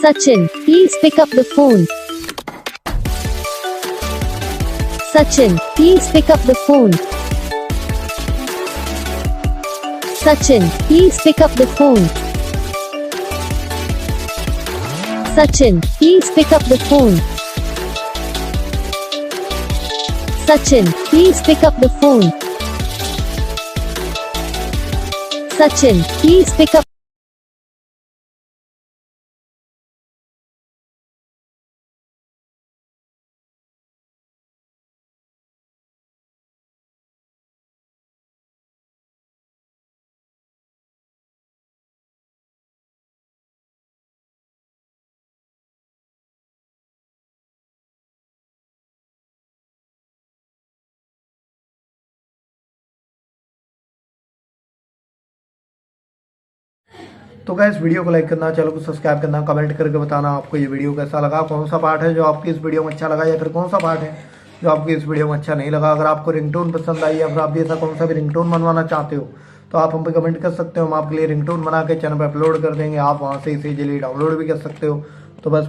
Sachin, please pick up the phone. Sachin, please pick up the phone. Sachin, please pick up the phone. Sachin, please pick up the phone. Sachin, please pick up the phone. Sachin, please pick up. तो guys video को like करना, channel को subscribe करना, comment करके बताना आपको ये video कैसा लगा, कौन सा पार्ट है जो आपकी इस वीडियो में अच्छा लगा या फिर कौन सा पार्ट है जो आपकी इस वीडियो में अच्छा नहीं लगा। अगर आपको रिंगटोन पसंद आई या फिर आप भी ऐसा कौन सा भी रिंगटोन बनवाना चाहते हो तो आप हम पे कमेंट कर सकते हो। हम आपके लिए रिंगटोन बना के चैनल पर अपलोड कर देंगे, आप वहाँ से इसे इजीली डाउनलोड भी कर सकते हो। तो बस